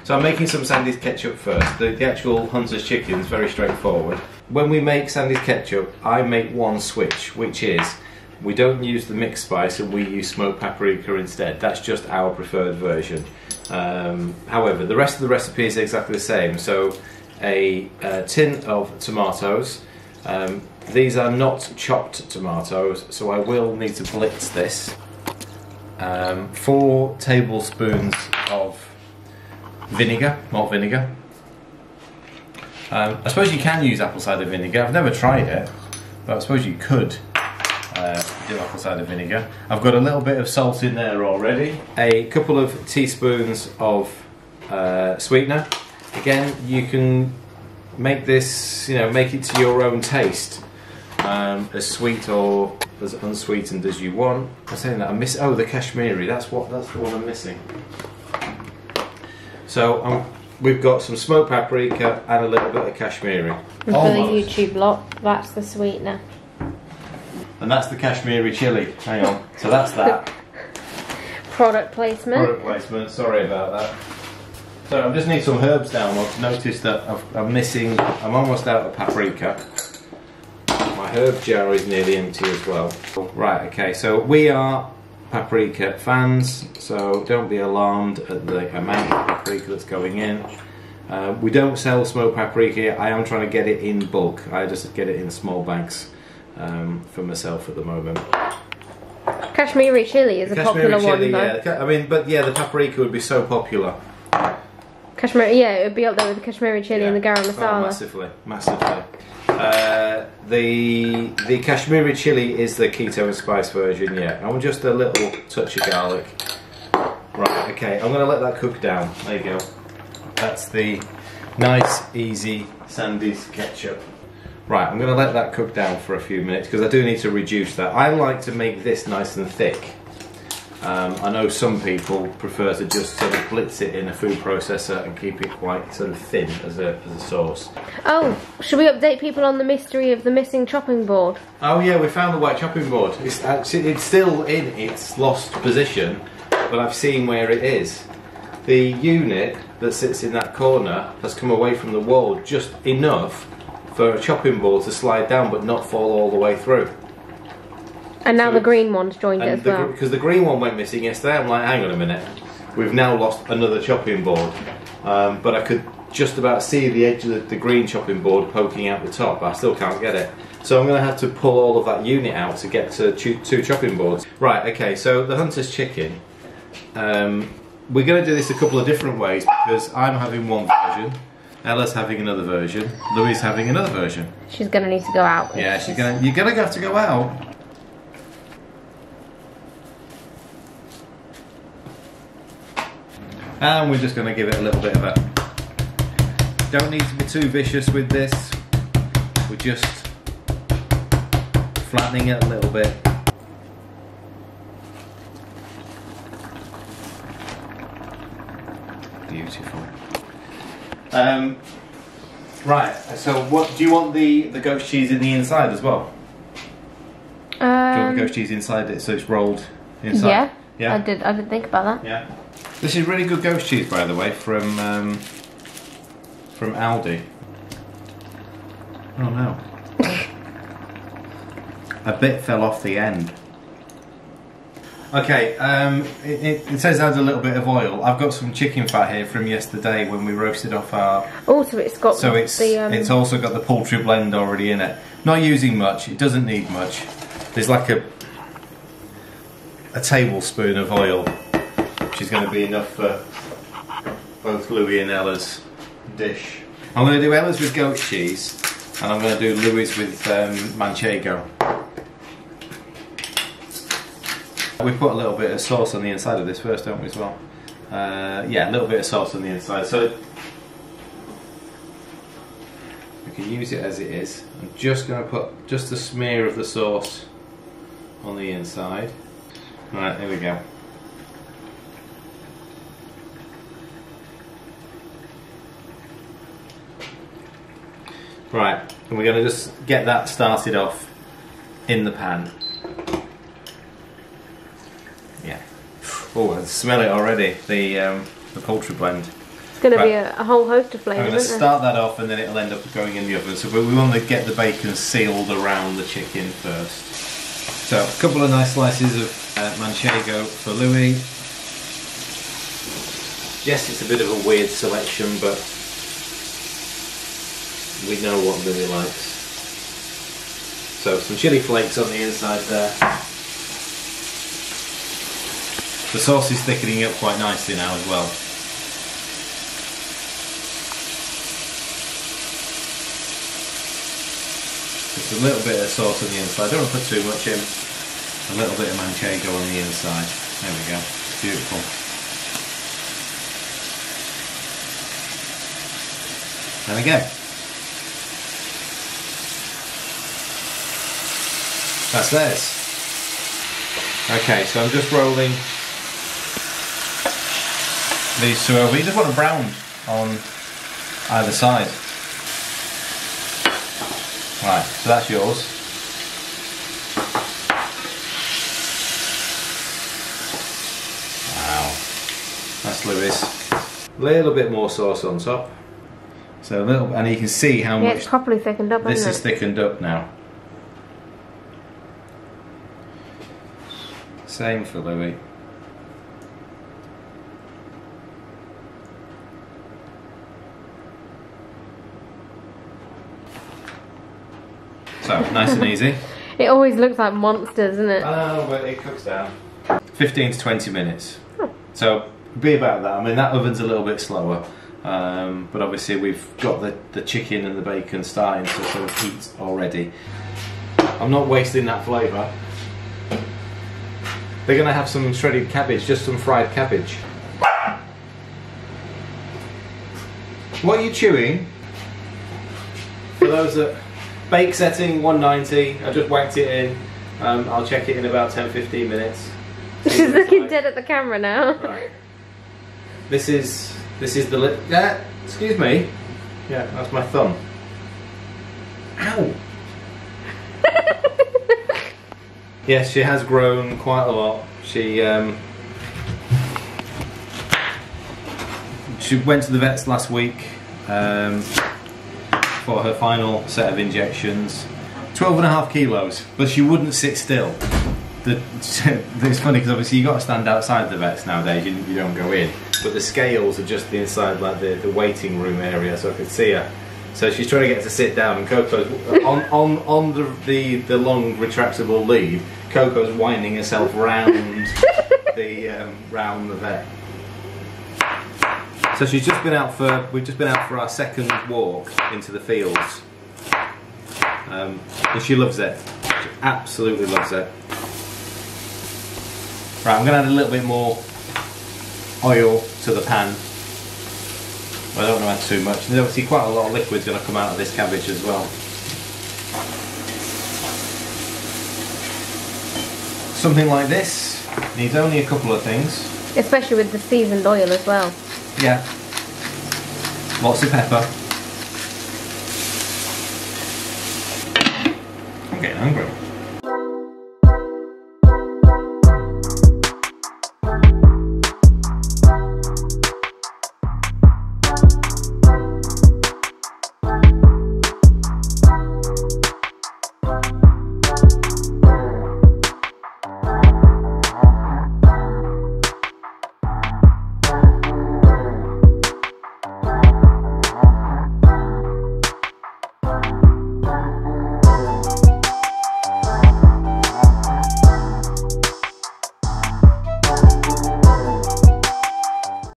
So I'm making some Sandy's ketchup first. The actual Hunter's chicken is very straightforward. When we make Sandy's ketchup, I make one switch, which is we don't use the mixed spice and we use smoked paprika instead. That's just our preferred version. However, the rest of the recipe is exactly the same. So a tin of tomatoes. These are not chopped tomatoes, so I will need to blitz this. 4 tablespoons of vinegar, malt vinegar. I suppose you can use apple cider vinegar. I've never tried it, but I suppose you could do apple cider vinegar. I've got a little bit of salt in there already. A couple of teaspoons of sweetener. Again, you can make this, make it to your own taste, as sweet or as unsweetened as you want. I'm saying that I miss. Oh, the Kashmiri. That's the one I'm missing. So we've got some smoked paprika and a little bit of Kashmiri. And for the YouTube lot, that's the sweetener. And that's the Kashmiri chili. Hang on. So that's that. Product placement. Product placement. Sorry about that. So I just need some herbs down. I've noticed that I'm almost out of paprika. My herb jar is nearly empty as well. Right, okay, so we are paprika fans, so don't be alarmed at the amount of paprika that's going in. We don't sell smoked paprika. I am trying to get it in bulk. I just get it in small bags for myself at the moment. Kashmiri chili is a popular one, though. Yeah. I mean, but yeah, the paprika would be so popular. Kashmiri, yeah, it would be up there with the Kashmiri chili and the garam masala. Oh, massively, massively. The Kashmiri chili is the keto and spice version, yeah. And just a little touch of garlic. Right, okay, I'm going to let that cook down. There you go. That's the nice, easy Sandy's ketchup. Right, I'm going to let that cook down for a few minutes because I do need to reduce that. I like to make this nice and thick. I know some people prefer to just sort of blitz it in a food processor and keep it quite sort of thin as a sauce. Oh, should we update people on the mystery of the missing chopping board? Oh yeah, we found the white chopping board. It's still in its lost position, but I've seen where it is. The unit that sits in that corner has come away from the wall just enough for a chopping board to slide down but not fall all the way through. And now the green one's joined it as well. Because the green one went missing yesterday, I'm like, hang on a minute, we've now lost another chopping board. But I could just about see the edge of the green chopping board poking out the top, but I still can't get it. So I'm going to have to pull all of that unit out to get to 2 chopping boards. Right, okay, so the Hunter's chicken, we're going to do this a couple of different ways because I'm having one version, Ella's having another version, Louie's having another version. She's going to need to go out. Yeah, you're going to have to go out. And we're just going to give it a little bit of a... Don't need to be too vicious with this. We're just flattening it a little bit. Beautiful. Right, so what do you want the goat cheese in the inside as well? Do you want the goat cheese inside it so it's rolled inside? Yeah, yeah. I did think about that. Yeah. This is really good goat cheese, by the way, from Aldi. Oh no. A bit fell off the end. Okay, it says add a little bit of oil. I've got some chicken fat here from yesterday when we roasted off our... Oh, so it's got it's also got the poultry blend already in it. Not using much, it doesn't need much. There's like a tablespoon of oil, which is going to be enough for both Louie and Ella's dish. I'm going to do Ella's with goat cheese, and I'm going to do Louie's with manchego. We put a little bit of sauce on the inside of this first, don't we, as well? Yeah, a little bit of sauce on the inside. So we can use it as it is. I'm just going to put just a smear of the sauce on the inside. Right, there we go. Right, and we're going to just get that started off in the pan. Yeah. Oh, I smell it already, the poultry blend. It's going to be a whole host of flavours, I'm going to start that off and then it'll end up going in the oven. So we want to get the bacon sealed around the chicken first. So a couple of nice slices of manchego for Louis. Yes, it's a bit of a weird selection, but we know what Louis likes. So some chili flakes on the inside there. The sauce is thickening up quite nicely now as well. Just a little bit of sauce on the inside. Don't want to put too much in. A little bit of manchego on the inside. There we go. Beautiful. There we go. That's theirs. Okay, so I'm just rolling these two over. You just want to brown on either side. Right, so that's yours. Wow, that's Louis. A little bit more sauce on top. So a little, and you can see how much. It's properly thickened up. This isn't is it? thickened up now. Same for Louis. So, nice and easy. It always looks like monsters, doesn't it? I know, but it cooks down. 15 to 20 minutes. So, be about that. I mean, that oven's a little bit slower. But obviously we've got the chicken and the bacon starting to sort of heat already. I'm not wasting that flavour. They're going to have some shredded cabbage, just some fried cabbage. What are you chewing? For those that... Bake setting 190, I just whacked it in. I'll check it in about 10-15 minutes. She's looking dead at the camera now. Right. This is the lip. Yeah, excuse me. Yeah, that's my thumb. Ow! Yes, she has grown quite a lot. She went to the vets last week for her final set of injections. 12.5 kilos, but she wouldn't sit still. It's funny because obviously you got to stand outside the vets nowadays. You don't go in, but the scales are just the inside, like the waiting room area, so I could see her. So she's trying to get to sit down, and Coco's on the long retractable lead. Coco's winding herself round round the vet. So she's just been out for. We've just been out for our second walk into the fields, and she loves it. She absolutely loves it. Right, I'm going to add a little bit more oil to the pan. I don't want to add too much. There's obviously quite a lot of liquid's going to come out of this cabbage as well. Something like this needs only a couple of things. Especially with the seasoned oil as well. Yeah. Lots of pepper. I'm getting hungry.